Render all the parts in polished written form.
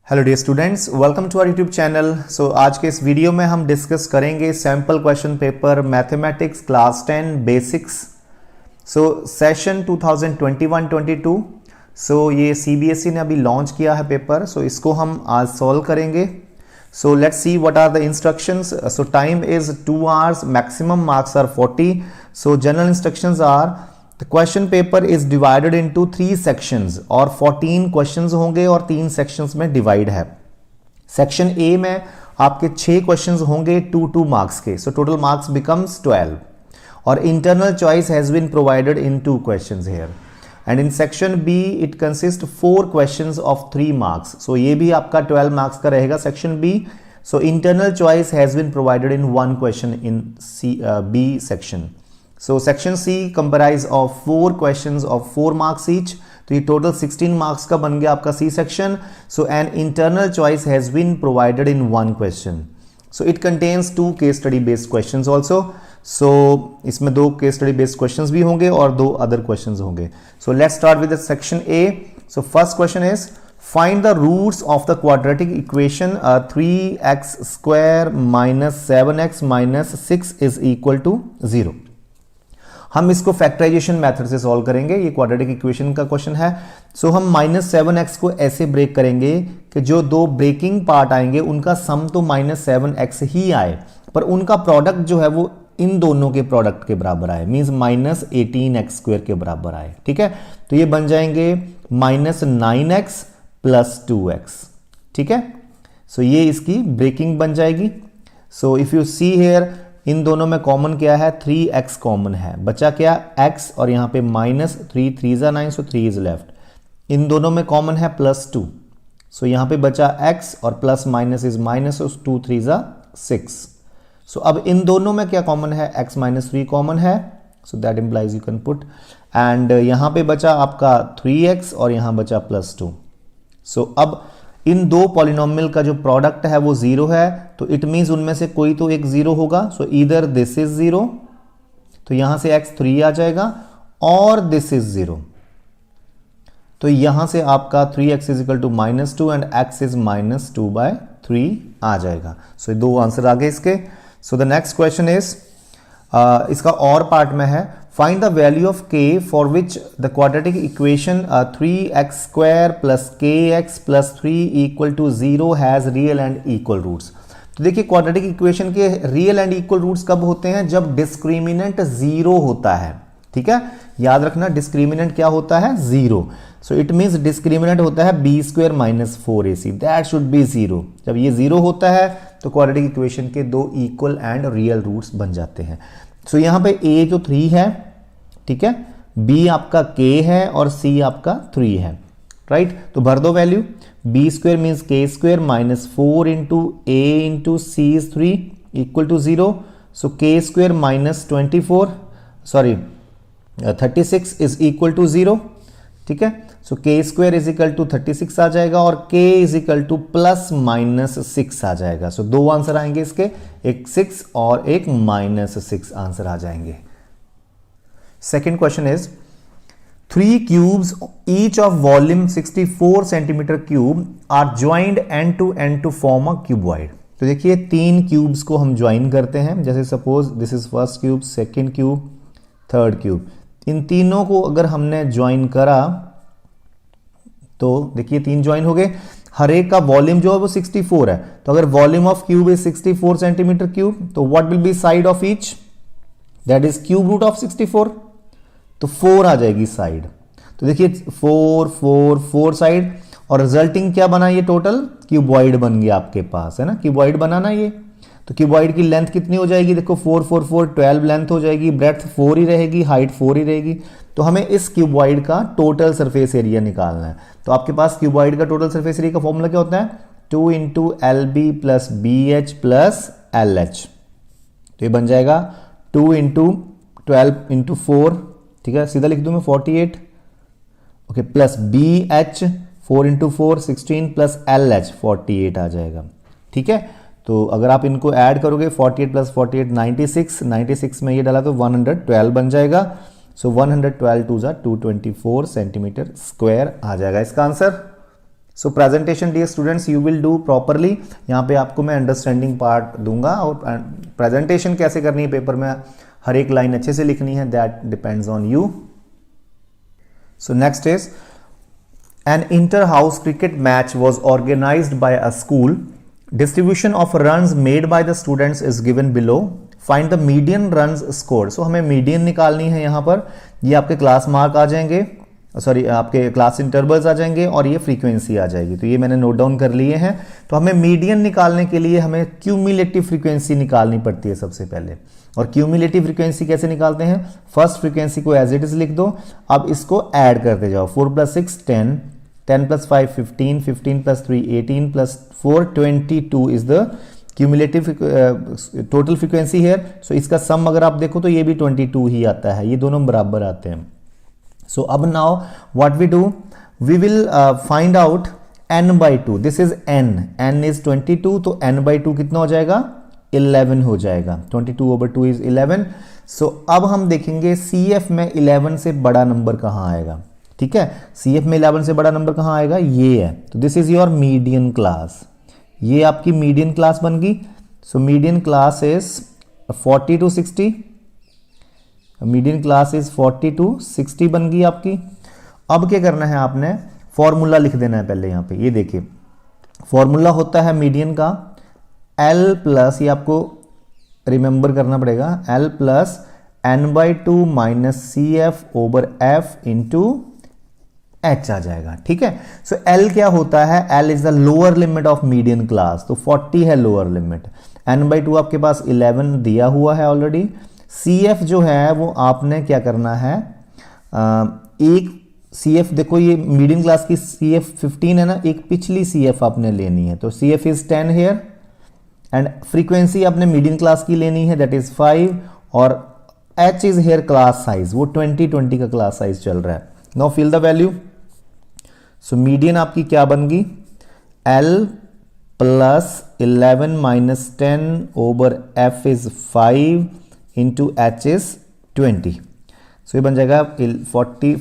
Hello dear students, welcome to our YouTube channel. So आज के इस वीडियो में हम डिस्कस करेंगे sample question paper mathematics class 10 basics. So session 2021-22। So ये सीबीएसई ने अभी लॉन्च किया है पेपर, सो इसको हम आज सॉल्व करेंगे। So let's see what are the instructions. So time is 2 hours, maximum marks are 40। So general instructions are The question paper is divided into 3 sections और 14 questions होंगे और 3 sections में divide है। सेक्शन A में आपके 6 questions होंगे 2 marks के, so total marks becomes 12 और internal choice has been provided in 2 questions here and in section B it consists 4 questions of 3 marks, so ये भी आपका 12 marks का रहेगा section B। So internal choice has been provided in 1 question in B section। So section C comprise of 4 questions of 4 marks each, तो ये total 16 marks का बन गया आपका C section। So an internal choice has been provided in 1 question। So it contains 2 case study based questions also। So इसमें 2 case study based questions भी होंगे और 2 other questions होंगे। So let's start with the section A। So first question is find the roots of the quadratic equation 3x square minus 7x minus 6 is equal to 0। हम इसको factorisation method से solve करेंगे। ये quadratic equation का question है। सो हम -7x को ऐसे ब्रेक करेंगे कि जो 2 ब्रेकिंग पार्ट आएंगे उनका सम तो -7x ही आए, पर उनका प्रोडक्ट जो है वो इन दोनों के प्रोडक्ट के बराबर आए, मींस -18x² के बराबर आए। ठीक है, तो ये बन जाएंगे -9x + 2x। ठीक है, सो ये इसकी ब्रेकिंग बन जाएगी। So if you see here, इन दोनों में कॉमन क्या है, 3x कॉमन है, बचा क्या x और यहाँ पे -3 3 = 9, सो 3 इज लेफ्ट। इन दोनों में कॉमन है +2, सो यहाँ पे बचा x और प्लस माइनस इज माइनस, सो 2 3 = 6। सो अब इन दोनों में क्या कॉमन है, x - 3 कॉमन है, so that implies you can put, and यहाँ पे बचा आपका 3x और यहाँ बचा +2। सो अब इन 2 पॉलिनोमियल का जो प्रोडक्ट है वो 0 है, तो इट मींस उनमें से कोई तो एक 0 होगा। सो ईदर दिस इज 0, तो यहां से x 3 आ जाएगा, और दिस इज 0, तो यहां से आपका 3x = -2 एंड x इज -2/3 आ जाएगा। सो 2 आंसर आ गए इसके। So the next question is, इसका और पार्ट में है, find the value of k for which the quadratic equation 3x² + kx + 3 = 0 has real and equal roots। तो देखिए क्वाड्रेटिक इक्वेशन के रियल एंड इक्वल रूट्स कब होते हैं, जब डिस्क्रिमिनेंट 0 होता है। ठीक है, याद रखना डिस्क्रिमिनेंट क्या होता है, 0। सो इट मींस डिस्क्रिमिनेंट होता है b² - 4ac, that should be 0। जब ये 0 होता है तो क्वाड्रेटिक इक्वेशन के 2 इक्वल एंड रियल रूट्स बन जाते हैं। सो यहां पे a जो 3 है, ठीक है, b आपका k है और c आपका 3 है, राइट। तो भर दो value, b² means k² -4 × a × c is 3 = 0। So k² -36 is equal to 0। ठीक है, सो k² = 36 आ जाएगा और k = ±6 आ जाएगा। सो 2 आंसर आएंगे इसके, एक 6 और एक -6 आंसर आ जाएंगे। Second question is 3 cubes each of volume 64 cm³ are joined end to end to form a cuboid। तो देखिए 3 क्यूब्स को हम ज्वाइन करते हैं, जैसे suppose this is first cube, second cube, third cube. इन तीनों को अगर हमने ज्वाइन करा तो देखिए 3 ज्वाइन हो गए। हर एक का वॉल्यूम जो है वो 64 है, तो अगर volume of cube is 64 cm³, तो what will be side of each, that is cube root of 64, तो 4 आ जाएगी साइड। तो देखिए 4 4 4 साइड, और रिजल्टिंग क्या बना, ये टोटल क्यूबॉइड बन गया आपके पास, है ना। क्यूबॉइड बनाना ये, तो क्यूबॉइड की लेंथ कितनी हो जाएगी, देखो 4 4 4 12 लेंथ हो जाएगी, ब्रेड्थ 4 ही रहेगी, हाइट 4 ही रहेगी। तो हमें इस क्यूबॉइड का टोटल सरफेस एरिया निकालना है। तो आपके पास क्यूबॉइड का टोटल सरफेस एरिया का फॉर्मूला क्या होता है, 2 × LB + BH + LH। तो ये बन जाएगा 2 × 12 × 4, ठीक है, सीधा लिख दूं मैं 48, ओके, प्लस BH 4 × 4 16 + LH 48 आ जाएगा। ठीक है, तो अगर आप इनको ऐड करोगे 48 + 48 96, 96 में ये डाला तो 112 बन जाएगा। सो 112 × 2 = 224 cm² आ जाएगा इसका answer. So presentation dear students you will do properly. यहाँ पे आपको मैं अंडरस्टैंडिंग पार्ट दूंगा और प्रेजेंटेशन कैसे करनी है पेपर में, हर एक लाइन अच्छे से लिखनी है, that depends on you. So next is an inter house cricket match was organised by a school. Distribution of runs made by the students is given below. Find the median runs scored. So हमें median निकालनी है यहाँ पर। ये आपके class mark आ जाएंगे, sorry आपके class intervals आ जाएंगे और ये फ्रीक्वेंसी आ जाएगी। तो ये मैंने नोट डाउन कर लिए हैं। तो हमें मीडियन निकालने के लिए हमें क्यूमुलेटिव फ्रीक्वेंसी निकालनी पड़ती है सबसे पहले। और क्यूमुलेटिव फ्रीक्वेंसी कैसे निकालते हैं, फर्स्ट फ्रीक्वेंसी को एज इट इज लिख दो, अब इसको ऐड करते जाओ। 4 + 6 10, 10 + 5 15, 15 + 3 18 + 4 22 is the cumulative total frequency here. So इसका सम अगर आप देखो तो ये भी 22 ही आता है, ये दोनों बराबर आते हैं। So अब now what we do, we will find out n/2. This is n is 22, तो n/2 कितना हो जाएगा, 11 हो जाएगा। 22/2 is 11। So अब हम देखेंगे CF में 11 से बड़ा नंबर कहाँ आएगा। ठीक है, CF में 11 से बड़ा नंबर कहाँ आएगा, ये है। तो this is your median class, ये आपकी मीडियन क्लास बन गई। So median class is 40 to 60, median class is 40 to 60 बन गई आपकी। अब क्या करना है, आपने फॉर्मूला लिख देना है पहले यहाँ पे। ये देखिए फॉर्मूला होता है मीडियन का L प्लस, ये आपको रिमेंबर करना पड़ेगा, L plus n/2 minus CF/F into H आ जाएगा। ठीक है, सो L क्या होता है, L is the lower limit of median class, तो 40 है लोअर लिमिट। n/2 आपके पास 11 दिया हुआ है ऑलरेडी। CF जो है वो आपने क्या करना है, एक CF देखो, ये मीडियम क्लास की CF 15 है ना, एक पिछली CF आपने लेनी है, तो CF is 10 here and frequency आपने मीडियम क्लास की लेनी है, दैट इज 5, और H is here class size, वो 20 का क्लास साइज चल रहा है। Now fill the value. So median आपकी क्या बन गई, L plus 11 minus 10/F is 5 into H is 20। So ये बन जाएगा 40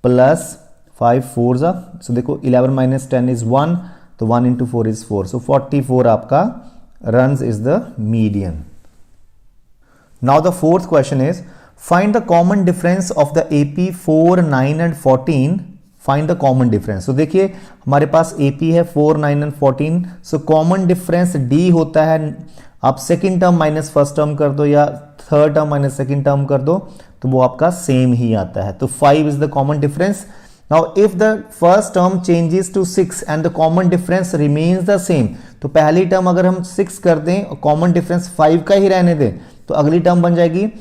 प्लस 5 4 जा। सो देखो 11 माइनस 10 इज 1, तो 1 इंटू 4 इज 4। सो 44 आपका runs is the median. Now the fourth question is find the common difference of the AP 4, 9 and 14। Find the common difference. तो देखिए हमारे पास AP है 4, 9 and 14। So common difference D होता है, आप second term minus first term कर दो या third term minus second term कर दो, तो वो आपका सेम ही आता है। तो 5 is the common difference. Now if the first term changes to 6 and the common difference remains the same, तो पहली टर्म अगर हम 6 कर दें और कॉमन डिफरेंस 5 का ही रहने दें, तो अगली टर्म बन जाएगी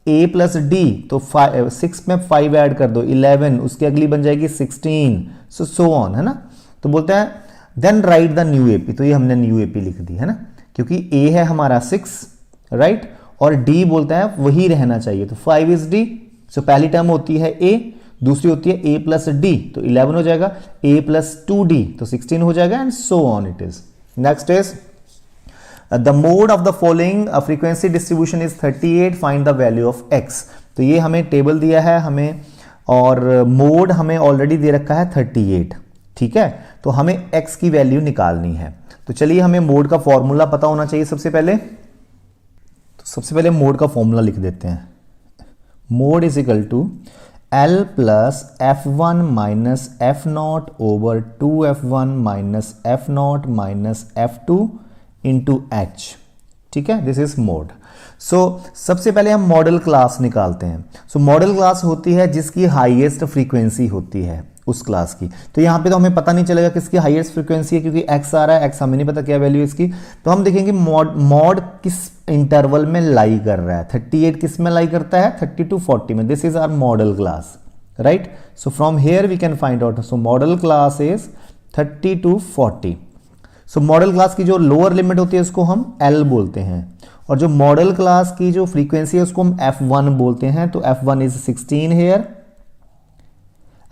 A प्लस D, तो 6 में 5 ऐड कर दो 11, उसकी अगली बन जाएगी 16, सो ऑन, है ना। तो बोलते हैं then write the new AP, तो ये हमने न्यू AP लिख दी है ना, क्योंकि A है हमारा 6 राइट, और D बोलता है वही रहना चाहिए, तो 5 इज D। सो पहली टर्म होती है A, दूसरी होती है A प्लस D, तो 11 हो जाएगा, A प्लस 2D तो 16 हो जाएगा, and so on it is. Next is the mode of the following frequency distribution is 38, find the value of x। तो ये हमें टेबल दिया है हमें, और मोड हमें ऑलरेडी दे रखा है 38। ठीक है, तो हमें x की वैल्यू निकालनी है। तो चलिए हमें मोड का फॉर्मूला पता होना चाहिए सबसे पहले। तो सबसे पहले मोड का फॉर्मूला लिख देते हैं। Mode is equal to L plus F1 minus F0/2F1 minus F0 minus F2 into H। ठीक है, दिस इज मोड। सो सबसे पहले हम मॉडल क्लास निकालते हैं। सो मॉडल क्लास होती है जिसकी हाईएस्ट फ्रीक्वेंसी होती है उस क्लास की। तो यहाँ पे तो हमें पता नहीं चलेगा किसकी हाईएस्ट फ्रीक्वेंसी है, क्योंकि x आ रहा है, x हमें नहीं पता क्या वैल्यू है इसकी। तो हम देखेंगे मॉड किस इंटरवल में लाई कर रहा है। 38 किस में लाई करता है, 30 to 40 में। This is our model class, right. So from here we can find out. So model class is 30 to 40। So model class की जो लोअर लिमिट होती है उसको हम L बोलते हैं, और जो मॉडल क्लास की जो फ्रीक्वेंसी है उसको हम F1 बोलते हैं। तो F1 इज 16 हेयर,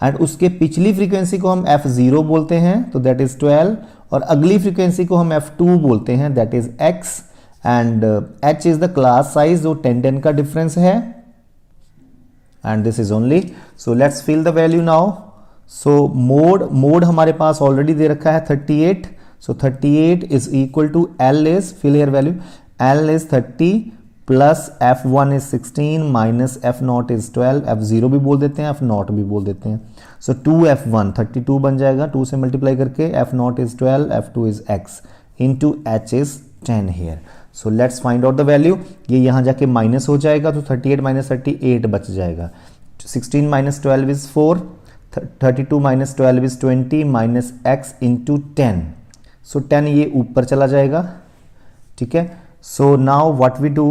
एंड उसके पिछली फ्रीक्वेंसी को हम F0 बोलते हैं, तो दैट इज 12, और अगली फ्रीक्वेंसी को हम F2 बोलते हैं, that is X, and H is the class size जो 10 का डिफरेंस है, and this is only. So let's fill the value now. So mode हमारे पास ऑलरेडी दे रखा है 38, so 38 is equal to L is fill here value, L is 30 plus F1 is 16 minus F0 is 12, F0 भी बोल देते हैं, F0 भी बोल देते हैं। सो 2F1 32 बन जाएगा, 2 से मल्टीप्लाई करके, F0 is 12, F2 is X into H is 10 here. So let's find out the value. ये यहाँ जाके माइनस हो जाएगा, तो 38 माइनस 38 बच जाएगा। 16 minus 12 is 4, 32 minus 12 is 20 minus X into 10। So 10 ये ऊपर चला जाएगा, ठीक है। So now what we do,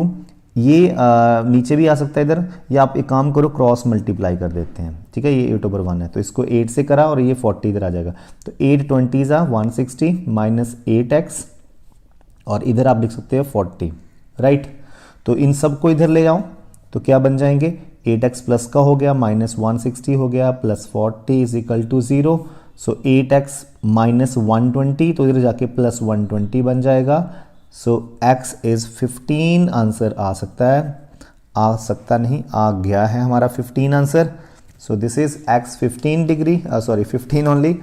ये नीचे भी आ सकता है इधर, या आप एक काम करो क्रॉस मल्टीप्लाई कर देते हैं, ठीक है। ये 8/1 है तो इसको 8 से करा और ये 40 इधर आ जाएगा, तो 8 20 160 माइनस 8x और इधर आप लिख सकते हो 40, राइट। तो इन सब को इधर ले जाओ तो क्या बन जाएंगे, 8x प्लस का हो गया माइनस 160 हो गया plus 40 is equal to 0। So 8x minus 120, तो इधर जाके प्लस 120 बन जाएगा। सो x इज 15, आंसर आ सकता है, आ सकता नहीं, आ गया है हमारा 15 answer. So this is x 15 degree, sorry 15 only.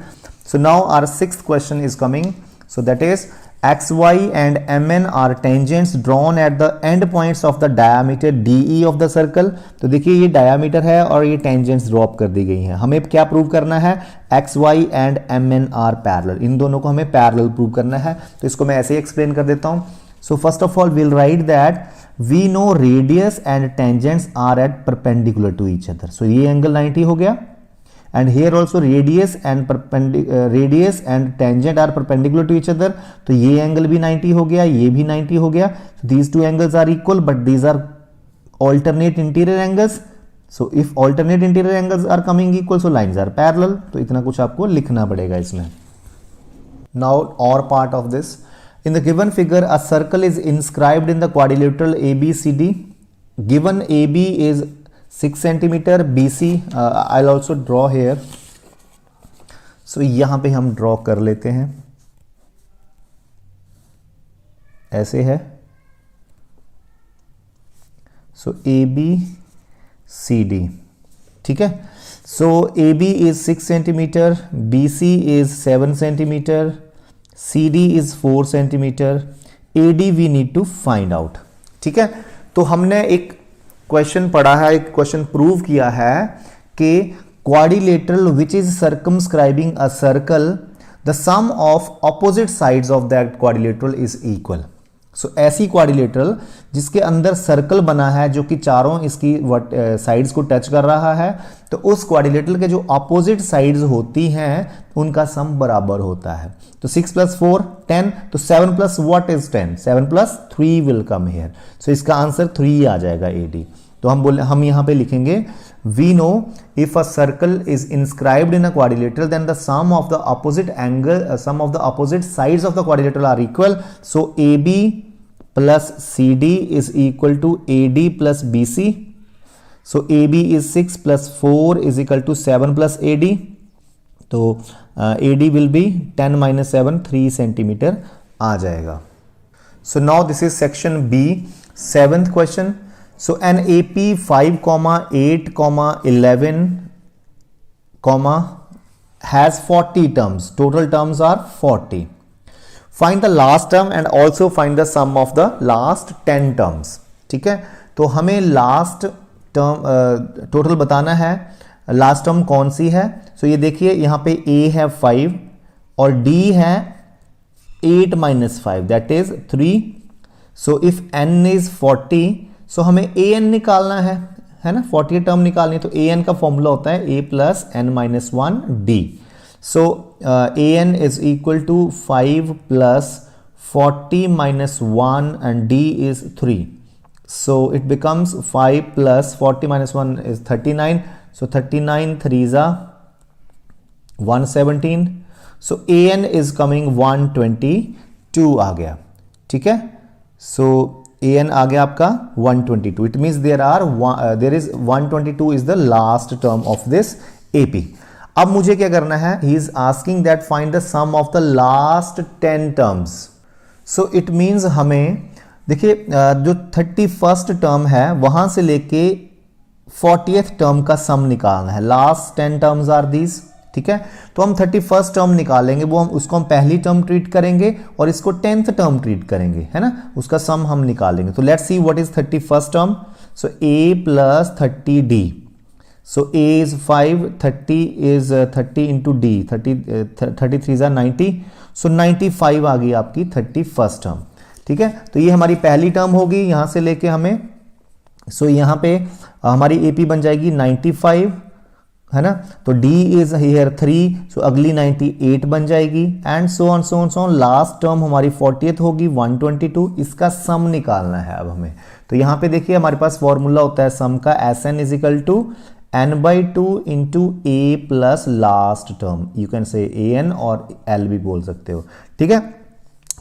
So now our sixth question is coming, so that is XY and MN are tangents drawn at the end points of the diameter DE of the circle। तो देखिए ये diameter है और ये tangents drop कर दी गई हैं। हमें क्या प्रूव करना है, XY and MN are parallel, इन दोनों को हमें पैरेलल प्रूव करना है। तो इसको मैं ऐसे ही एक्सप्लेन कर देता हूँ। So first of all we'll write that we know radius and tangents are at perpendicular to each other। So ये एंगल 90 हो गया, and here also radius and tangent are perpendicular to each other। तो ये angle भी 90 हो गया, ये भी 90 हो गया। These two angles are equal but these are alternate interior angles। So if alternate interior angles are coming equal, so lines are parallel। तो इतना कुछ आपको लिखना पड़ेगा इसमें। Now or part of this, in the given figure a circle is inscribed in the quadrilateral ABCD। Given AB is 6 centimeter, BC I'll also draw here। so यहां पे हम ड्रॉ कर लेते हैं, ऐसे है। so ABCD, ठीक है। so AB is 6 centimeter, BC is 7 centimeter, CD is 4 centimeter, AD we need to find out, ठीक है। तो हमने एक क्वेश्चन पढ़ा है, एक क्वेश्चन प्रूव किया है कि quadrilateral which is circumscribing a circle, the sum of opposite sides of that quadrilateral is equal. So ऐसी क्वाड्रिलेटरल जिसके अंदर सर्कल बना है जो कि चारों इसकी साइड्स को टच कर रहा है, तो उस क्वाड्रिलेटरल के जो ऑपोजिट साइड्स होती हैं उनका सम बराबर होता है। तो 6 + 4 10, तो 7 + what is 10, 7 + 3 will come here. So इसका आंसर 3 आ जाएगा AD। तो हम यहां पे लिखेंगे we know if a circle is inscribed in a quadrilateral then the sum of the opposite angle sum of the opposite sides of the quadrilateral are equal। so AB plus CD is equal to AD plus BC। so AB is 6 plus 4 is equal to 7 plus AD। तो AD will be 10 minus 7, 3 centimeter आ जाएगा। so now this is section B, 7th question। so an AP 5, 8, 11, has 40 terms, total terms are 40। find the last term and also find the sum of the last 10 terms। ठीक है, तो हमें last term total बताना है, last term कौन सी है। सो ये देखिए यहां पे A है 5 और D है 8 - 5 that is 3। So if n is 40, सो हमें an निकालना है ना, 40 टर्म निकालनी है। तो an का फॉर्मूला होता है a + n - 1 d। So an is equal to 5 + 40 - 1 and d is 3। so it becomes 5 + 40 - 1 is 39। so 39 3s are 117। so an is coming 122 आ गया, ठीक है। so an आ गया आपका 122। It means there is 122 is the last term of this AP। अब मुझे क्या करना है, he is asking that find the sum of the last 10 terms. So it means हमें देखिए जो 31st टर्म है वहां से लेके 40th टर्म का सम निकालना है। लास्ट 10 टर्म्स आर दीज, ठीक है। तो हम 31st टर्म निकालेंगे, वो हम उसको हम पहली टर्म ट्रीट करेंगे और इसको 10th टर्म ट्रीट करेंगे, है ना, उसका सम हम निकालेंगे। तो let's see what is 31st term. So a plus 30d, so a is 5, 30 is 30 into d, 33 is 90, so 95 आ गई आपकी 31st टर्म, ठीक है। तो ये हमारी पहली टर्म होगी यहां से लेके हमें, सो यहां पे हमारी AP बन जाएगी 95, है ना। तो D इज हियर 3, सो अगली 98 बन जाएगी and so on so on so on. Last term हमारी 40th होगी 122, इसका सम निकालना है अब हमें। तो यहां पे देखिए हमारे पास फॉर्मूला होता है सम का, SN is equal to n/2 into A plus last term, you can say AN और L भी बोल सकते हो, ठीक है।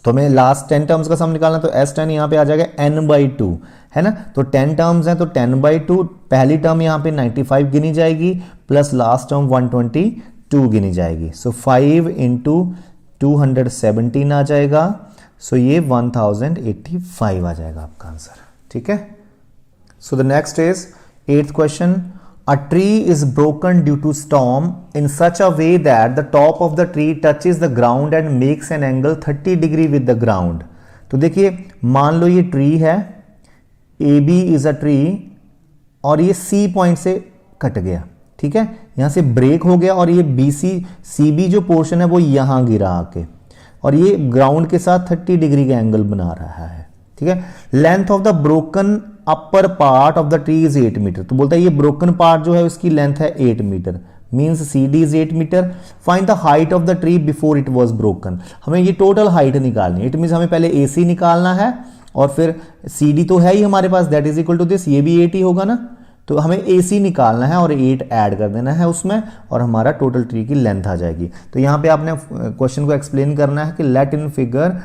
तो हमें लास्ट 10 टर्म्स का सम निकालना, तो S10 यहाँ पे आ जाएगा n/2, है ना। तो 10 टर्म्स हैं तो 10/2, पहली टर्म यहाँ पे 95 गिनी जाएगी प्लस लास्ट टर्म 122 गिनी जाएगी। सो 5 इंटू 217 आ जाएगा, सो ये 1085 आ जाएगा आपका आंसर, ठीक है। So the next is 8th question. A tree is broken due to storm in such a way that the top of the tree touches the ground and makes an angle 30 degree with the ground. तो देखिए मान लो ये tree है, AB is a tree और ये C point से cut गया, ठीक है, यहां से ब्रेक हो गया और ये CB जो पोर्शन है वो यहां गिरा आके और ये ग्राउंड के साथ 30 डिग्री का एंगल बना रहा है, ठीक है। Length of the broken upper part of the tree is 8 metre. तो बोलता है ये ब्रोकन पार्ट जो है उसकी लेंथ है 8 metre, means CD is 8 metre. Find the height of the tree before it was broken. हमें ये टोटल हाइट निकालनी है, इट मींस हमें पहले AC निकालना है और फिर CD तो है ही हमारे पास, that is equal to this, ये भी 8 ही होगा ना। तो हमें AC निकालना है और 8 ऐड कर देना है उसमें और हमारा टोटल ट्री की लेंथ आ जाएगी। तो यहाँ पे आपने क्वेश्चन को एक्सप्लेन करना है कि let in figure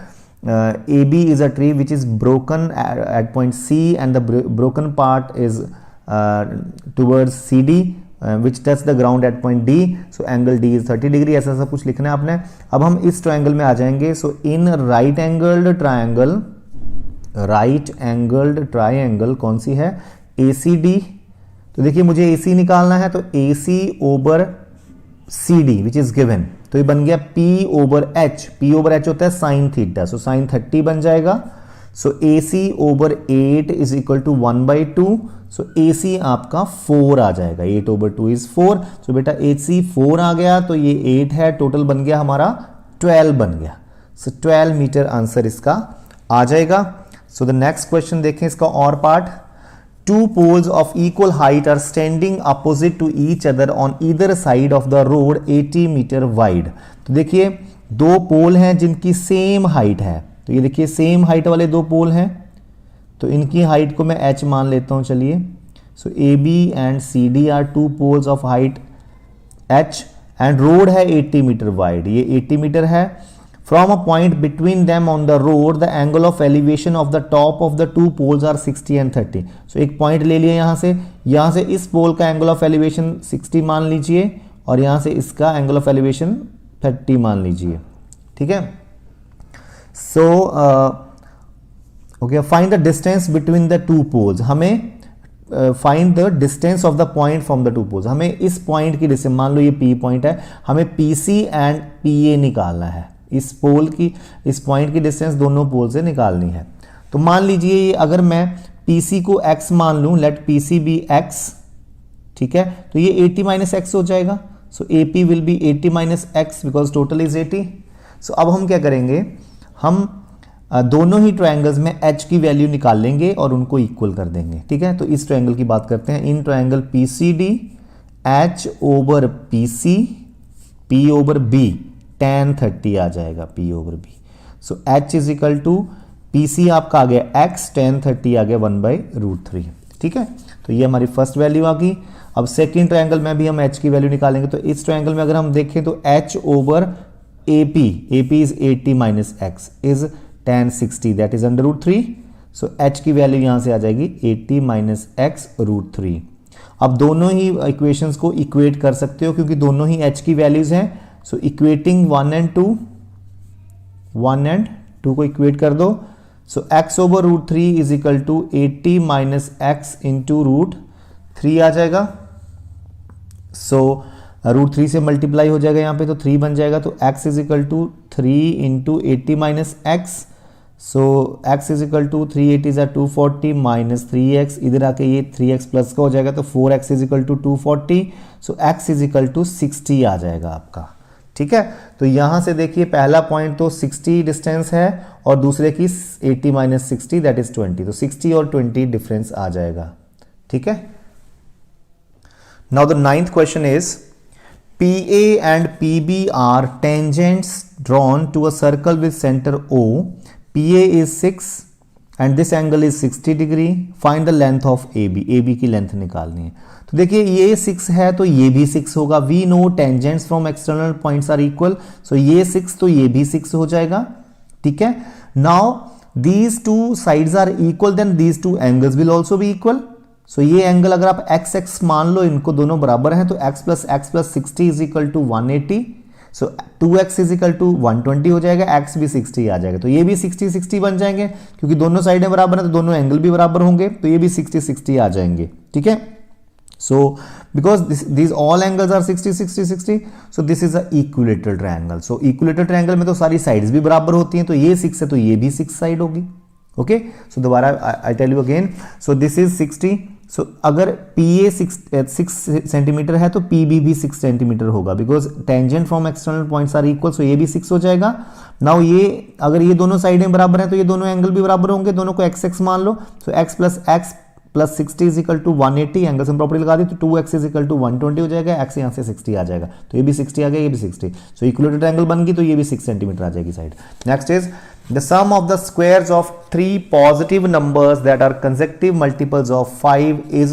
AB is a tree which is broken at point C and the broken part is towards CD which touch the ground at point D, so angle D is 30 degree, ऐसा सब कुछ लिखना है आपने। अब हम इस triangle में आ जाएंगे। So in right angled triangle, right angled triangle कौन सी है, ACD। तो देखिए मुझे AC निकालना है, तो AC over CD which is given, तो ये बन गया P over H, P over H होता है साइन थीटा, सो साइन 30 बन जाएगा। So AC over 8 is equal to 1/2, so AC आपका 4 आ जाएगा, 8 ओवर 2 इज 4। सो बेटा AC 4 आ गया, तो ये 8 है, टोटल बन गया हमारा 12 बन गया। सो 12 मीटर आंसर इसका आ जाएगा। सो द नेक्स्ट क्वेश्चन देखें इसका और part. Two poles of equal height are standing opposite to each other on either side of the road 80 metre wide। तो देखिए दो पोल हैं जिनकी सेम हाइट है, तो ये देखिए सेम हाइट वाले दो पोल हैं, तो इनकी हाइट को मैं h मान लेता हूं, चलिए। So AB and CD are two poles of height h and road है 80 मीटर वाइड, ये 80 मीटर है। From a point between them on the road, the angle of elevation of the top of the two poles are 60 and 30. So एक point ले लिए यहाँ से इस पोल का एंगल ऑफ एलिवेशन 60 मान लीजिए और यहाँ से इसका एंगल ऑफ एलिवेशन 30 मान लीजिए, ठीक है। So okay, find the distance between the two poles. हमें find the distance of the point from the two poles. हमें इस पॉइंट की डिस्टेंस, मान लो ये P पॉइंट है, हमें PC एंड PA निकालना है। इस पोल की, इस पॉइंट की डिस्टेंस दोनों पोल से निकालनी है। तो मान लीजिए अगर मैं PC को x मान लूं, लेट PC बी x, ठीक है, तो ये 80 माइनस x हो जाएगा। सो AP will be 80 minus x because total is 80। सो अब हम क्या करेंगे, हम दोनों ही ट्रायंगल्स में h की वैल्यू निकाल लेंगे और उनको इक्वल कर देंगे, ठीक है। तो इस ट्रायंगल की बात करते हैं। In triangle PCD h over PC, P over B tan 30 आ जाएगा, P over B। So H is equal to PC आपका आ गया x, tan 30 आ गया 1/√3, ठीक है। तो ये हमारी फर्स्ट वैल्यू आ गई। अब सेकंड ट्रायंगल में भी हम h की वैल्यू निकालेंगे। तो इस ट्रायंगल में अगर हम देखें तो h over AP is 80 minus x is tan 60, that is √3। So h की वैल्यू यहां से आ जाएगी 80 माइनस x √3। अब दोनों ही इक्वेशंस को इक्वेट कर सकते हो क्योंकि दोनों ही h की वैल्यूज हैं। सो इक्वेटिंग 1 and 2 को इक्वेट कर दो। So x over √3 is equal to 80 minus x into √3 आ जाएगा। सो √3 से मल्टीप्लाई हो जाएगा यहाँ पे, तो 3 बन जाएगा, तो x is equal to 3 into 80 minus x, so x is equal to 380 is 240 minus 3x, इधर आके ये 3x प्लस का हो जाएगा, तो 4x is equal to 240, so x is equal to 60 आ जाएगा आपका। ठीक है, तो यहां से देखिए पहला पॉइंट तो 60 डिस्टेंस है और दूसरे की 80 माइनस 60 दैट इज 20, तो 60 और 20 डिफरेंस आ जाएगा। ठीक है, now the 9th question is PA and PB are tangents drawn to a circle with center O. PA is 6 and this angle is 60 degree. Find the length of AB. AB की length निकालनी है। तो देखिए ये 6 है तो ये भी 6 होगा। We know tangents from external points are equal. So ये 6 तो ये भी 6 हो जाएगा। ठीक है, now these two sides are equal, then these two angles will also be equal. सो ये एंगल अगर आप x x मान लो, इनको दोनों बराबर हैं, तो x plus 60 is equal to 180, so 2x is equal to 120 हो जाएगा, x भी 60 आ जाएगा, तो ये भी 60 60 बन जाएंगे, क्योंकि दोनों साइडें बराबर हैं तो दोनों एंगल भी बराबर होंगे, तो ये भी 60 60 आ जाएंगे। ठीक है, so because these all angles are 60 60 60, so this is a equilateral triangle. So equilateral triangle में तो सारी साइड्स भी बराबर होती हैं, तो ये 6 है तो ये भी 6 साइड होगी। ओके, सो दोबारा I tell you again, so this is 60, so अगर PA 6 सेंटीमीटर है तो PB भी 6 सेंटीमीटर होगा, because tangent from external points are equal, so ये भी 6 हो जाएगा। नाउ ये अगर ये दोनों साइडें बराबर हैं तो ये दोनों एंगल भी बराबर होंगे, दोनों को x x मान लो, so x plus 60 is equal to 180, angle से प्रॉपर्टी लगा दी तो 2x इज इक्वल टू 120 हो जाएगा, x यहाँ से 60 आ जाएगा, तो ये भी 60 आ गया, ये भी 60, सो इक्विलेटरल ट्रायंगल बन गई, तो ये भी 6 सेंटीमीटर आ जाएगी side. Next is the sum of the squares of 3 positive numbers that are consecutive multiples of 5 is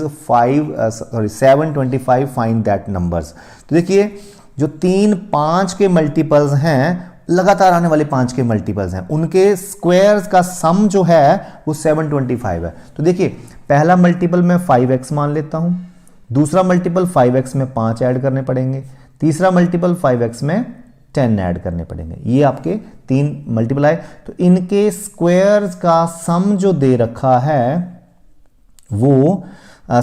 725, find that numbers। तो देखिए जो 3 5 के मल्टीपल्स हैं, लगातार आने वाले 5 के मल्टीपल्स हैं, उनके स्क्वायर्स का सम जो है वो 725 है। तो देखिए पहला मल्टीपल मैं 5x मान लेता हूं, दूसरा मल्टीपल 5x में 5 ऐड करने पड़ेंगे, तीसरा मल्टीपल 5x में 10 ऐड करने पड़ेंगे। ये आपके 3 मल्टीपल आए, तो इनके स्क्वायर्स का सम जो दे रखा है वो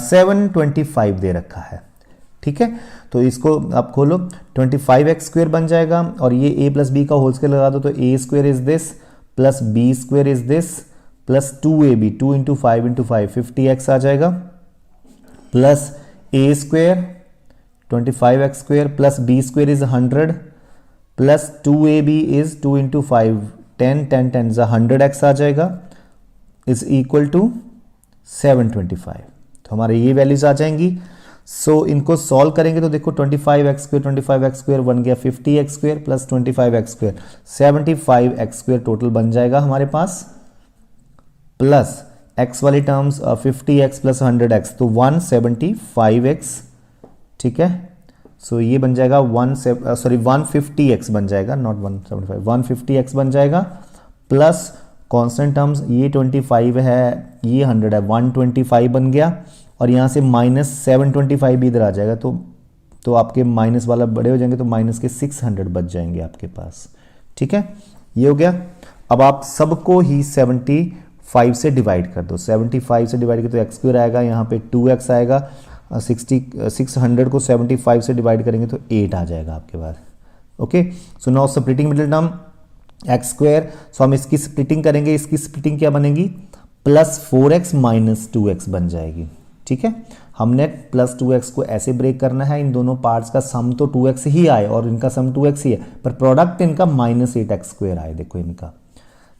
725 दे रखा है। ठीक है, तो इसको आप खोलो, 25x स्क्वायर बन जाएगा, और ये a प्लस बी का होल स्क्वायर लगा दो, तो a square is this plus b square is this plus 2ab, 2 into 5 into 5 50x आ जाएगा, plus a square 25x square plus b square is 100 plus 2ab is 2 into 5 10 10 10 100x आ जाएगा, is equal to 725। तो हमारे ये values आ जाएंगी। सो इनको solve करेंगे तो देखो 25x स्क्वायर बन गया 50x square plus 25x square 75x square total बन जाएगा हमारे पास, प्लस x वाली टर्म्स 50x प्लस 100x तो 175x। ठीक है, सो ये बन जाएगा 150x बन जाएगा, नॉट 175, 150x बन जाएगा, प्लस कांस्टेंट टर्म्स ये 25 है, ये 100 है, 125 बन गया, और यहाँ से माइनस 725 भी इधर आ जाएगा, तो आपके माइनस वाला बड़े हो जाएंगे, तो माइनस के 600 बच जाएंगे आपके पास। ठीक है, ये हो गया। अब आप सबको ही 75 से डिवाइड कर दो, 75 से डिवाइड कर तो x स्क्वायर आएगा, यहाँ पे 2x आएगा, 600 को 75 से डिवाइड करेंगे तो 8 आ जाएगा आपके पास। Okay, so now splitting middle term x square, so हम इसकी स्प्लिटिंग करेंगे, इसकी स्प्लिटिंग क्या बनेगी, प्लस 4x माइनस 2x बन जाएगी। ठीक है, हमने प्लस 2x को ऐसे ब्रेक करना है, इन दोनों पार्ट्स का सम तो 2x ही आए और इनका सम 2x ही है, पर प्रोडक्ट इनका माइनस 8x स्क्वायर आए, देखो इनका,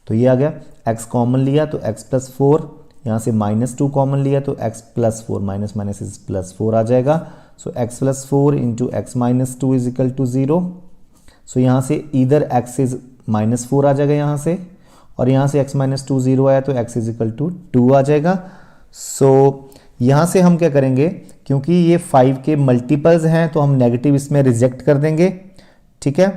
तो ये आ गया। x कॉमन लिया तो x प्लस 4, यहाँ से माइनस 2 कॉमन लिया तो x plus 4, minus minus is plus 4 आ जाएगा, so x plus 4 into x minus 2 is equal to 0। So यहाँ से इधर x इज माइनस 4 आ जाएगा यहाँ से, और यहाँ से x माइनस 2 0 आया तो x इज इक्वल टू 2 आ जाएगा। सो यहाँ से हम क्या करेंगे, क्योंकि ये 5 के मल्टीपल्स हैं तो हम नेगेटिव इसमें रिजेक्ट कर देंगे। ठीक है,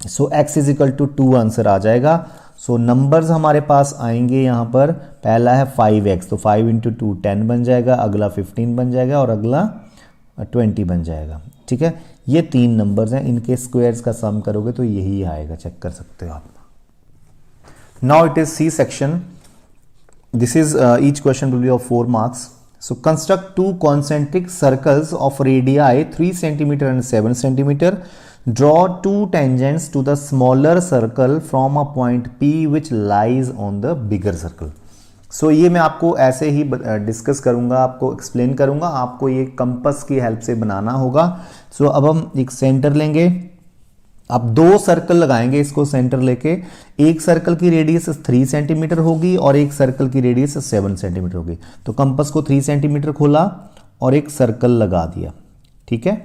so x is equal to 2 answer आ जाएगा। सो नंबर्स हमारे पास आएंगे यहाँ पर, पहला है 5x, तो 5 इंटू 2 10 बन जाएगा, अगला 15 बन जाएगा, और अगला 20 बन जाएगा। ठीक है, ये 3 नंबर्स हैं, इनके स्क्वायर्स का सम करोगे तो यही आएगा, चेक कर सकते हो आप। Now it is C section, this is each question will be of 4 marks. So construct two concentric circles of radii 3 cm and 7 cm. Draw two tangents to the smaller circle from a point P which lies on the bigger circle. So ये मैं आपको ऐसे ही discuss करूंगा, आपको explain करूंगा, आपको ये compass की हेल्प से बनाना होगा. So अब हम एक सेंटर लेंगे, अब दो सर्कल लगाएंगे इसको सेंटर लेके. एक सर्कल की रेडियस 3 सेंटीमीटर होगी और एक सर्कल की रेडियस 7 सेंटीमीटर होगी. तो कंपास को 3 सेंटीमीटर खोला और एक सर्कल लगा दिया. ठीक है,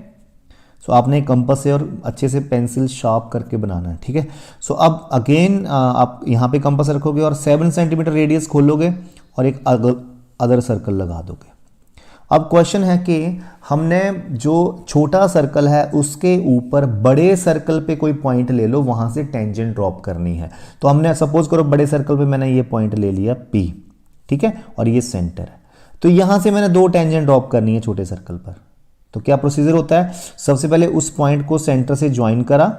सो आपने कंपास से और अच्छे से पेंसिल शार्प करके बनाना है. ठीक है, सो अब अगेन आप यहाँ पे कंपास रखोगे और 7 सेंटीमीटर रेडियस खोलोगे और एक अदर सर्कल लगा दोगे. अब क्वेश्चन है कि हमने जो छोटा सर्कल है उसके ऊपर बड़े सर्कल पे कोई पॉइंट ले लो, वहां से टेंजेंट ड्रॉप करनी है. तो हमने सपोज करो बड़े सर्कल पे मैंने ये पॉइंट ले लिया P, ठीक है, और ये सेंटर है. तो यहां से मैंने दो टेंजेंट ड्रॉप करनी है छोटे सर्कल पर. तो क्या प्रोसीजर होता है, सबसे पहले उस पॉइंट को सेंटर से ज्वाइन करा,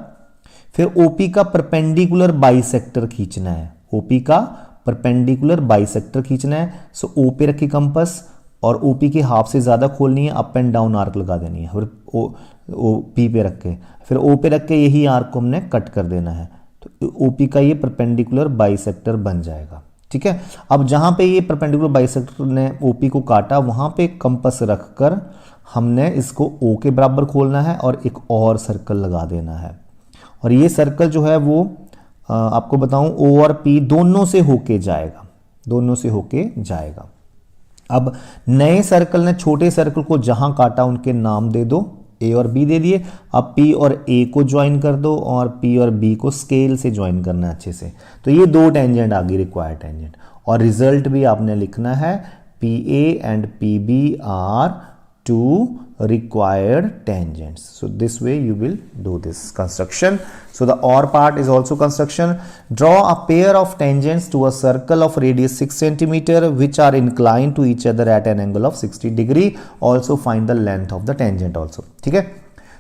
फिर OP का परपेंडिकुलर बाइसेक्टर खींचना है. OP का परपेंडिकुलर बाइसेक्टर खींचना है. सो O पे रखी कंपास और OP की हाफ से ज़्यादा खोलनी है, अप एंड डाउन आर्क लगा देनी है. फिर P पे रख के, फिर O पे रख के यही आर्क को हमने कट कर देना है. तो OP का ये परपेंडिकुलर बाइसेक्टर बन जाएगा. ठीक है, अब जहाँ पे ये परपेंडिकुलर बाइसेक्टर ने OP को काटा वहाँ पे कंपास रखकर हमने इसको O के बराबर खोलना है और एक और सर्कल लगा देना है. और ये सर्कल जो है वो आपको बताऊं O और P दोनों से होके जाएगा, दोनों से होके जाएगा. अब नए सर्कल ने छोटे सर्कल को जहां काटा उनके नाम दे दो, A और B दे दिए. अब P और A को ज्वाइन कर दो और P और B को स्केल से ज्वाइन करना है अच्छे से. तो ये दो टेंजेंट आ गई, रिक्वायर्ड टेंजेंट. और रिजल्ट भी आपने लिखना है, PA and PB are two required tangents. So this way you will do this construction. So the OR part is also construction. Draw a pair of tangents to a circle of radius 6 cm which are inclined to each other at an angle of 60 degree. Also find the length of the tangent also. ठीक है,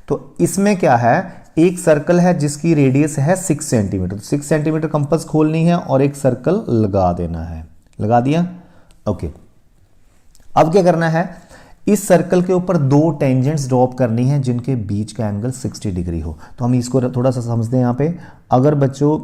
तो इसमें क्या है, एक circle है जिसकी radius है 6 सेंटीमीटर. 6 सेंटीमीटर कंपास खोलनी है और एक सर्कल लगा देना है. लगा दिया, ओके. अब क्या करना है, इस सर्कल के ऊपर दो टेंजेंट्स ड्रॉप करनी है जिनके बीच का एंगल 60 डिग्री हो. तो हम इसको थोड़ा सा समझते हैं. यहाँ पे अगर बच्चों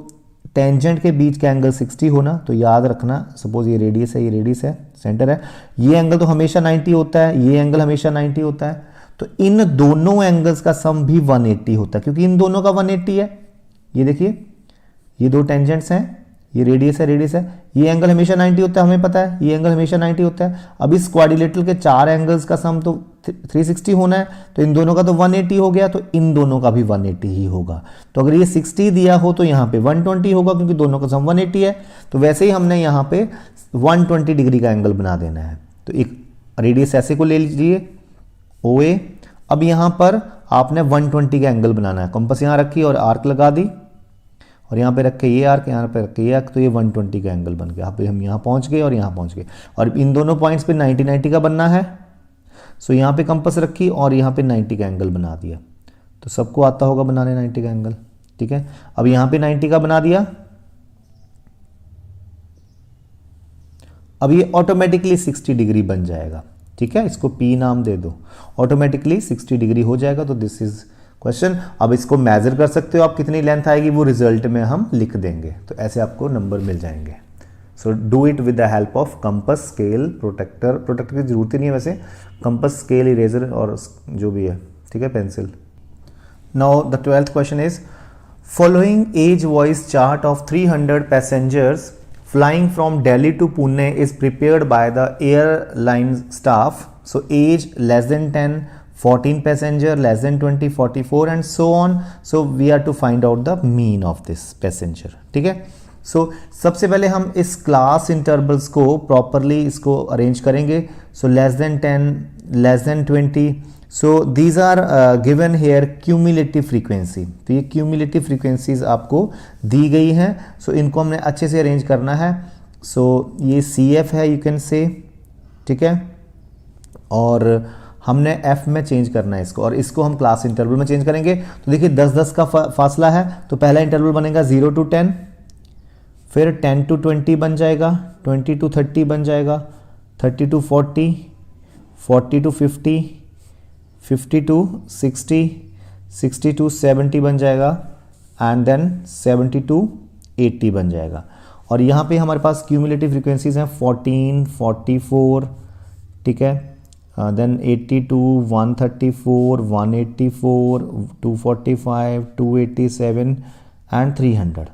टेंजेंट के बीच का एंगल 60 हो ना, तो याद रखना, सपोज ये रेडियस है, ये रेडियस है, सेंटर है, ये एंगल तो हमेशा 90 होता है, ये एंगल हमेशा 90 होता है. तो इन दोनों एंगल्स का सम भी 180 होता है क्योंकि इन दोनों का 180 है. ये देखिए, ये दो टेंजेंट्स हैं, ये रेडियस है, रेडियस है, ये एंगल हमेशा 90 होता है, हमें पता है, ये एंगल हमेशा 90 होता है. अब इस क्वाड्रिलेटरल के चार एंगल्स का सम तो 360 होना है, तो इन दोनों का तो 180 हो गया, तो इन दोनों का भी 180 ही होगा. तो अगर ये 60 दिया हो तो यहाँ पे 120 होगा क्योंकि दोनों का सम 180 है. तो वैसे ही हमने यहाँ पे 120 डिग्री का एंगल बना देना है. तो एक रेडियस ऐसे को ले लीजिए OA. अब यहाँ पर आपने 120 का एंगल बनाना है. कंपास यहाँ रखी और आर्क लगा दी और यहाँ पे रख के ये आर्क, यहाँ पे रख के ये आर्क, तो ये 120 का एंगल बन गया. अब हम यहाँ पहुँच गए और यहाँ पहुँच गए और इन दोनों पॉइंट्स पे 90 का बनना है. सो यहाँ पे कंपास रखी और यहाँ पे 90 का एंगल बना दिया. तो सबको आता होगा बनाने 90 का एंगल. ठीक है, अब यहाँ पे 90 का बना दिया. अब ये ऑटोमेटिकली 60 डिग्री बन जाएगा. ठीक है, इसको P नाम दे दो, ऑटोमेटिकली 60 डिग्री हो जाएगा. तो दिस इज क्वेश्चन. अब इसको मेजर कर सकते हो आप, कितनी लेंथ आएगी वो रिजल्ट में हम लिख देंगे. तो ऐसे आपको नंबर मिल जाएंगे. So do it with the help of compass, scale, protector. Protector की जरूरत ही नहीं है वैसे, कंपास, स्केल, इरेजर और जो भी है. ठीक है, pencil. Now the 12th question is, following age wise chart of 300 passengers flying from Delhi to Pune is prepared by the airline staff. So age less than 10, 14 passenger, less than 20, 44 and so on. So we are to find out the mean of this passenger. ठीक है, so सबसे पहले हम इस class intervals को properly इसको arrange करेंगे. So less than 10, less than 20. So these are given here cumulative frequency. तो ये cumulative frequencies आपको दी गई हैं. So इनको हमने अच्छे से अरेंज करना है. So ये CF है, you can say. ठीक है, और हमने F में चेंज करना है इसको, और इसको हम क्लास इंटरवल में चेंज करेंगे. तो देखिए 10-10 का फासला है. तो पहला इंटरवल बनेगा 0 to 10, फिर 10 to 20 बन जाएगा, 20 to 30 बन जाएगा, 30 to 40, 40 to 50, 50 to 60, 60 to 70 बन जाएगा, एंड देन 70 to 80 बन जाएगा। और यहाँ पे हमारे पास क्यूमुलेटिव फ्रीक्वेंसीज हैं 14, 44, ठीक है, देन 82, 134, 184, 245, 287 एंड 300।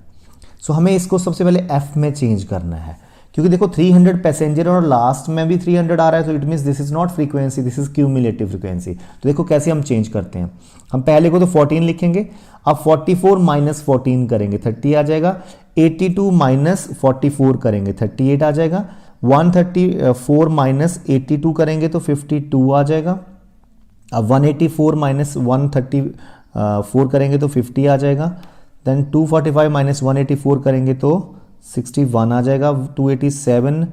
सो हमें इसको सबसे पहले एफ में चेंज करना है, क्योंकि देखो 300 पैसेंजर और लास्ट में भी 300 आ रहा है, तो it means this is not frequency, this is cumulative frequency. तो देखो कैसे हम चेंज करते हैं। हम पहले को तो 14 लिखेंगे, अब 44 माइनस 14 करेंगे 30 आ जाएगा, 82 माइनस 44 करेंगे 38 आ जाएगा, 134 माइनस 82 करेंगे तो 52 आ जाएगा, अब 184 माइनस 134 करेंगे तो 50 आ जाएगा, देन 245 माइनस 184 करेंगे तो 61 आ जाएगा, 287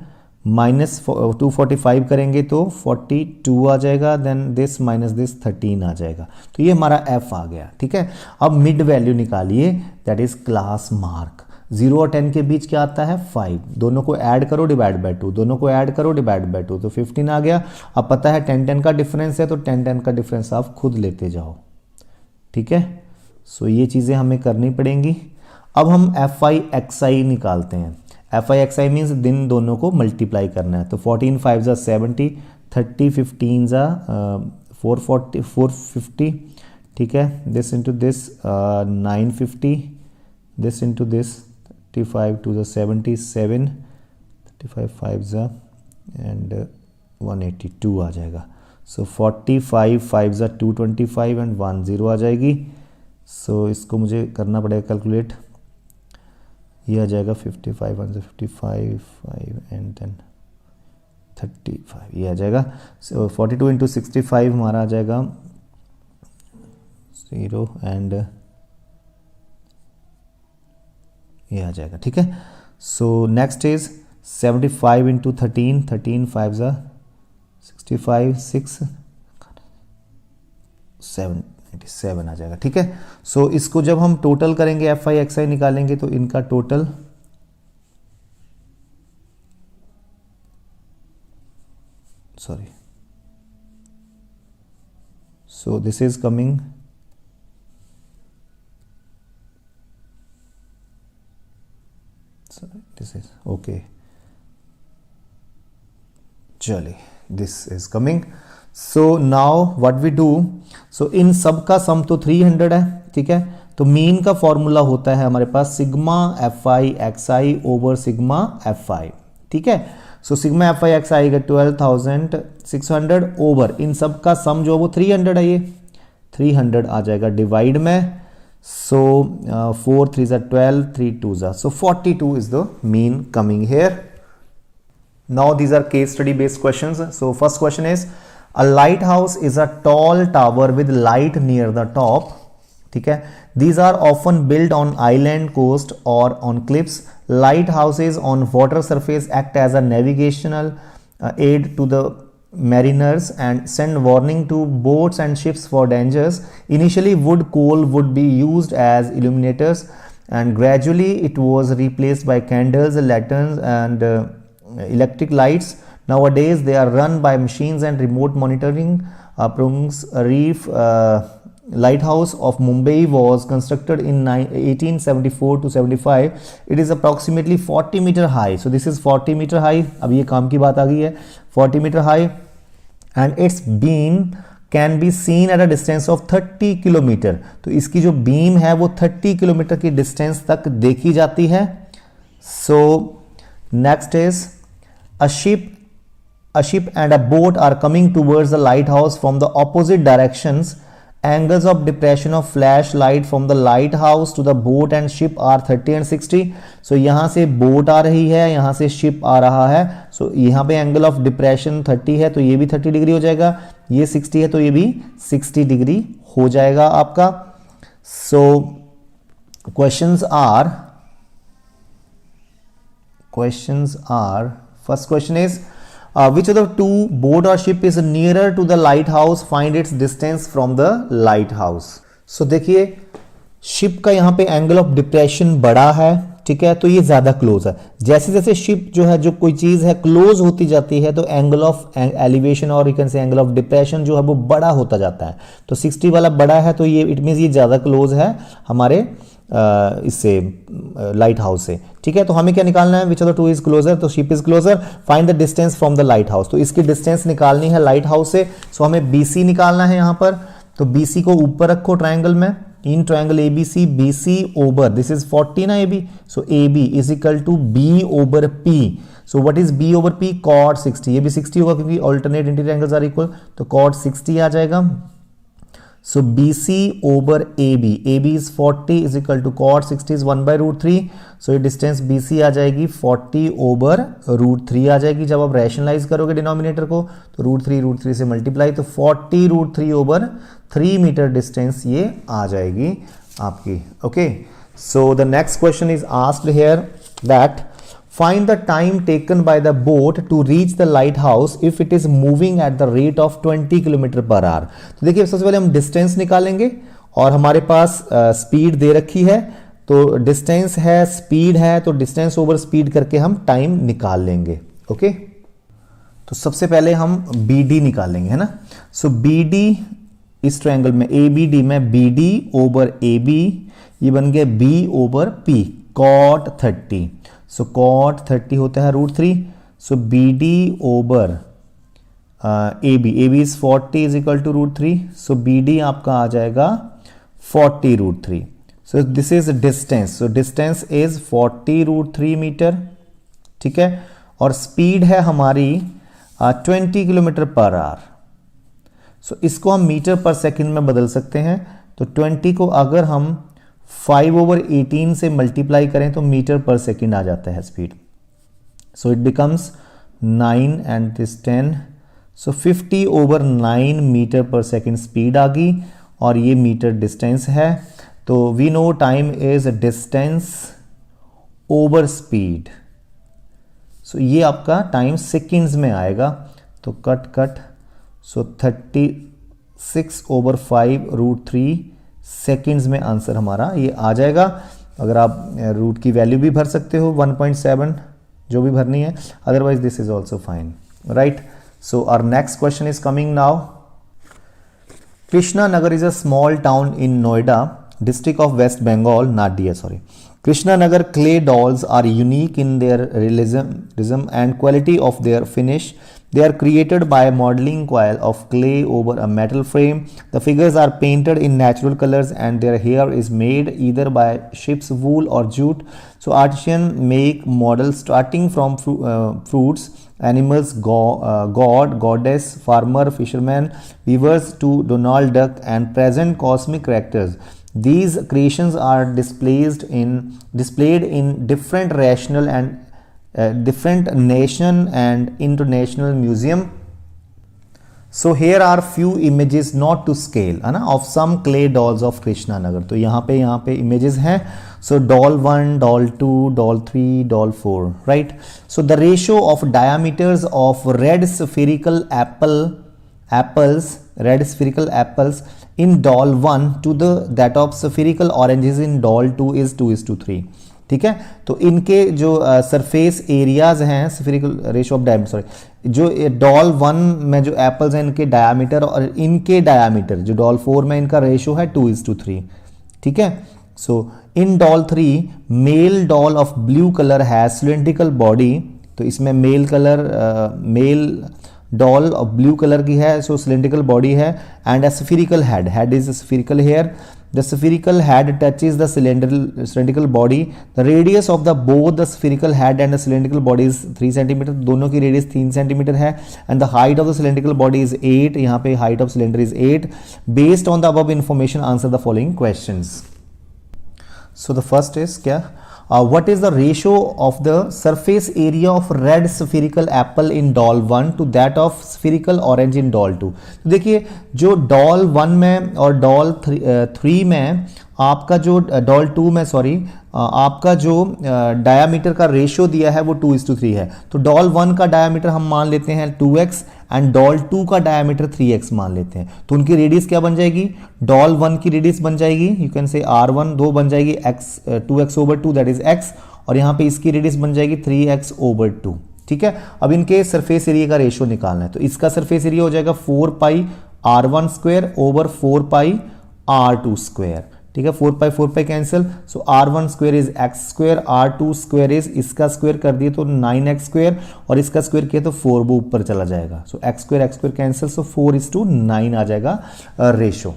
माइनस 245 करेंगे तो 42 आ जाएगा, देन दिस माइनस दिस 13 आ जाएगा। तो ये हमारा एफ आ गया, ठीक है। अब मिड वैल्यू निकालिए, दैट इज क्लास मार्क। 0 और 10 के बीच क्या आता है 5, दोनों को ऐड करो डिवाइड बाय 2, दोनों को ऐड करो डिवाइड बाय 2, तो 15 आ गया। अब पता है 10-10 का डिफरेंस है, तो 10-10 का डिफरेंस आप खुद लेते जाओ, ठीक है। सो ये चीज़ें हमें करनी पड़ेंगी। अब हम एफ आई एक्स आई निकालते हैं। F I X I means दिन दोनों को मल्टीप्लाई करना है, तो 14 5 ज़ा 70, 30 15 ज़ा 450, ठीक है, this into this 950, this into this 35 2 ज़ा 77, 35 5 ज़ा एंड 182 आ जाएगा। सो 45 5 ज़ा 225 एंड 1 0 आ जाएगी। सो इसको मुझे करना पड़ेगा कैलकुलेट, ये आ जाएगा 55 55 5 एंड देन 35 ये आ जाएगा। सो 42 इंटू 65 हमारा आ जाएगा 0 एंड ये आ जाएगा, ठीक है। सो नेक्स्ट इज 75 इंटू 13, 13 5 ज़ा 65, 6 7 आ जाएगा, ठीक है। सो इसको जब हम टोटल करेंगे एफ आई एक्स आई निकालेंगे, तो इनका total so this is coming this is okay, चलिए this is coming. So now what we do, so इन सब का सम तो 300 है, ठीक है। तो मीन का फॉर्मूला होता है हमारे पास sigma F I X I over sigma F I, ठीक है। So sigma F I X I का 12,600 ओवर इन सब का सम जो वो 300 है, ये 300 आ जाएगा डिवाइड में। सो 4 3 ज़ा 12, 3 2 ज़ा, so 42 is the mean coming here. Now these are case study based questions. So first question is A lighthouse is a tall tower with light near the top, ठीक है। These are often built on island coast or on cliffs. Lighthouses on water surface act as a navigational aid to the mariners and send warning to boats and ships for dangers. Initially, wood coal would be used as illuminators, and gradually it was replaced by candles, lanterns, and electric lights. Nowadays, they are run by machines and remote monitoring. Prongs Reef Lighthouse of Mumbai was constructed in 1874 to 75. It is approximately 40 meter high. So this is 40 meter high. अब ये काम की बात आ गई है, 40 meter high, and its beam can be seen at a distance of 30 kilometer. तो इसकी जो बीम है वो 30 किलोमीटर की डिस्टेंस तक देखी जाती है। So next is a ship and a boat are coming towards the lighthouse from the opposite directions. Angles of depression of flashlight from the lighthouse to the boat and ship are 30 and 60. So यहाँ से boat आ रही है, यहाँ से ship आ रहा है। So यहाँ पे एंगल ऑफ डिप्रेशन 30 है, तो ये भी 30 डिग्री हो जाएगा, ये 60 है तो ये भी 60 डिग्री हो जाएगा आपका। So questions are first question is which of the two boat or ship is nearer to the lighthouse, find its distance from the lighthouse. So देखिए शिप का यहाँ पे एंगल ऑफ डिप्रेशन बड़ा है, ठीक है, तो ये ज्यादा क्लोज है। जैसे जैसे शिप जो है, जो कोई चीज है क्लोज होती जाती है, तो एंगल ऑफ एलिवेशन और यू कैन से एंगल ऑफ डिप्रेशन जो है वो बड़ा होता जाता है। तो 60 वाला बड़ा है, तो ये इट मींस ये ज्यादा क्लोज है हमारे इससे लाइट हाउस से, ठीक है। तो हमें क्या निकालना है, which of the two is closer, तो ship is closer, find the distance from the lighthouse. तो इसकी डिस्टेंस निकालनी है लाइट हाउस से, सो हमें BC निकालना है यहां पर। तो BC को ऊपर रखो ट्राइंगल में, in triangle ABC, BC over this is 40 ना AB, so AB is equal to B over P। So what is B over P, cot 60, ये भी 60 होगा क्योंकि alternate interior angles are equal, तो cot 60 आ जाएगा। सो BC over AB is 40 is equal to cot 60 is 1/√3। So ये distance BC आ जाएगी 40 ओवर √3 आ जाएगी। जब आप रैशनलाइज करोगे डिनोमिनेटर को, तो √3 से मल्टीप्लाई, तो 40√3 ओवर 3 मीटर डिस्टेंस ये आ जाएगी आपकी। Okay, so the next question is asked here that find the time taken by the boat to reach the lighthouse if it is moving at the rate of 20 km/h। तो देखिए सबसे पहले हम distance निकालेंगे और हमारे पास स्पीड दे रखी है, तो डिस्टेंस है स्पीड है, तो डिस्टेंस ओवर स्पीड करके हम टाइम निकाल लेंगे। ओके, तो सबसे पहले हम BD निकालेंगे, है ना। सो BD इस ट्रायंगल में ABD में BD ओवर AB, ये बन गया B over P, cot 30। So cot 30 होता है √3। So BD over AB is 40 is equal to √3। So BD आपका आ जाएगा 40√3। So this is distance, so distance is 40√3 metre, ठीक है। और स्पीड है हमारी 20 km/h। सो इसको हम मीटर पर सेकेंड में बदल सकते हैं। तो 20 को अगर हम 5/18 से मल्टीप्लाई करें तो मीटर पर सेकेंड आ जाता है speed. So it becomes 9 and this 10, so 50/9 metre per second speed आ गई, और ये मीटर डिस्टेंस है। तो we know time is distance over speed. So ये आपका टाइम सेकेंड्स में आएगा, तो कट, सो 36/5√3 सेकेंड्स में आंसर हमारा ये आ जाएगा। अगर आप रूट की वैल्यू भी भर सकते हो 1.7, जो भी भरनी है, otherwise this is also fine, right. So our next question is coming now. Krishna Nagar is a small town in Noida, district of West Bengal, not DA, sorry. Krishna Nagar clay dolls are unique in their realism and quality of their finish. They are created by modeling coil of clay over a metal frame. The figures are painted in natural colors and their hair is made either by sheep's wool or jute. So artisans make models starting from fruits, animals, god, goddess, farmer, fisherman, weavers to Donald Duck and present cosmic characters. These creations are displayed in different national and international museum. So here are few images not to scale, है ना, of some clay dolls of Krishna Nagar. तो यहाँ पे images हैं. So doll 1, doll 2, doll 3, doll 4, right? So the ratio of diameters of red spherical apples in doll 1 to that of spherical oranges in doll 2 is 2:3, ठीक है। तो इनके जो surface areas हैं, spherical ratio of diameter, sorry, जो doll 1 में जो apples हैं इनके डायमीटर और इनके डायमीटर जो डॉल 4 में इनका रेशियो है 2:3, ठीक है। So in doll 3 male doll of blue colour has cylindrical body, तो इसमें male doll of blue colour की है, सो सिलेंड्रिकल बॉडी है, and a spherical head is spherical here. The spherical head touches the cylindrical body. The radius of both the spherical head and the cylindrical body is 3 cm. दोनों की radius 3 cm है, and the height of the cylindrical body is 8. यहाँ पे height of cylinder is 8. Based on the above information, answer the following questions. So the first is क्या? What is the ratio of the surface area of red spherical apple in doll 1 to that of spherical orange in doll 2? तो देखिए जो doll 1 में और doll 3 में आपका जो doll 2 में आपका जो डायामीटर का रेशियो दिया है वो 2:3 है। तो doll 1 का डायामीटर हम मान लेते हैं 2x एंड doll 2 का डायामीटर 3x मान लेते हैं। तो उनकी रेडियस क्या बन जाएगी? doll 1 की रेडियस बन जाएगी, यू कैन से r1 2 बन जाएगी x 2x/2 that is x, और यहाँ पे इसकी रेडियस बन जाएगी 3x/2। ठीक है, अब इनके सरफेस एरिया का रेशियो निकालना है, तो इसका सरफेस एरिया हो जाएगा 4πr1² ओवर 4πr2²। ठीक है, 4π cancel, so r1² is x², r2² is इसका स्क्वायर कर दिए तो 9x², और इसका स्क्वायर किया तो 4 वो ऊपर चला जाएगा, सो x² कैंसिल, सो 4:9 आ जाएगा ratio.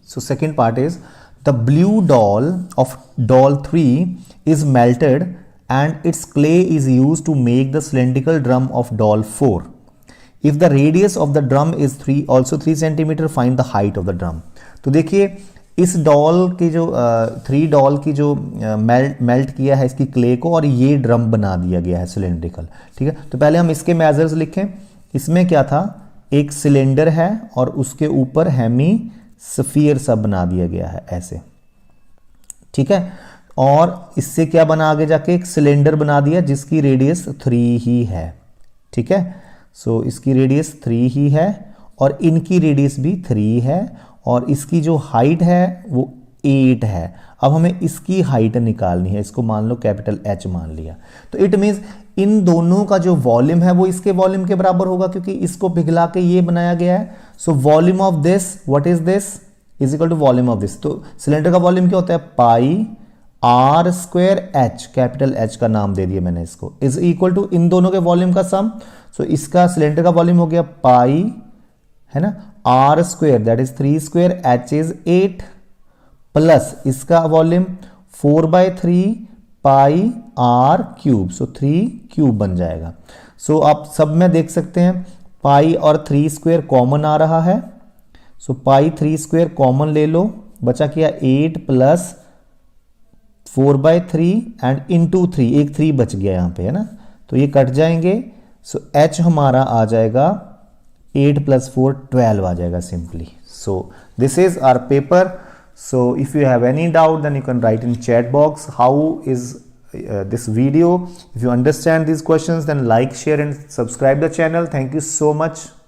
So second part is the blue doll of doll 3 is melted and its clay is used to make the cylindrical drum of doll 4. If the radius of the drum is 3 centimeter, find the height of the drum. तो देखिए इस doll की जो 3 doll की जो melt किया है इसकी क्ले को, और ये ड्रम बना दिया गया है सिलेंड्रिकल। ठीक है, तो पहले हम इसके मेजर्स लिखें। इसमें क्या था, एक सिलेंडर है और उसके ऊपर हेमी स्फीयर सा बना दिया गया है ऐसे। ठीक है, और इससे क्या बना, आगे जाके एक सिलेंडर बना दिया जिसकी रेडियस 3 ही है। ठीक है, सो इसकी रेडियस 3 ही है और इनकी रेडियस भी 3 है, और इसकी जो हाइट है वो 8 है। अब हमें इसकी हाइट निकालनी है, इसको मान लो कैपिटल H मान लिया, तो इट मीन्स इन दोनों का जो वॉल्यूम है वो इसके वॉल्यूम के बराबर होगा, क्योंकि इसको पिघला के ये बनाया गया है। So volume of this, what is this, is equal to volume of this. तो सिलेंडर का वॉल्यूम क्या होता है, πr²h, कैपिटल H का नाम दे दिया मैंने इसको, इज इक्वल टू इन दोनों के वॉल्यूम का सम। सो इसका सिलेंडर का वॉल्यूम हो गया पाई, है ना, r² that is 3², h is 8, plus इसका वॉल्यूम 4/3 πr³, सो 3³ बन जाएगा। सो आप सब में देख सकते हैं पाई और 3² कॉमन आ रहा है, सो π3² कॉमन ले लो, बचा क्या 8 प्लस 4/3 एंड इंटू 3, एक 3 बच गया यहाँ पे, है ना, तो ये कट जाएंगे। सो h हमारा आ जाएगा 8 + 4 12 आ जाएगा simply. So this is our paper. So if you have any doubt then you can write in chat box how is this video. If you understand these questions then like, share and subscribe the channel. Thank you so much.